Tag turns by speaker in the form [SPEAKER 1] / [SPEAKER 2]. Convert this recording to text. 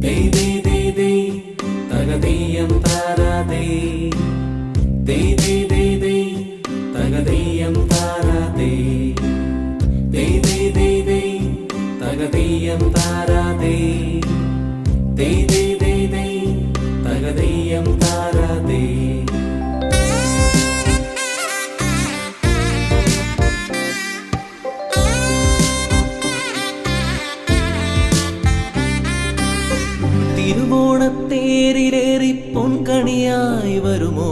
[SPEAKER 1] Dey dey dey dey, tagadiyam tarade. Dey dey dey dey, tagadiyam tarade. Dey dey dey dey, tagadiyam tarade. Dey dey dey dey, tagadiyam tarade. തിരുവോണത്തേരിലേറി പൊൻകണിയായി വരുമോ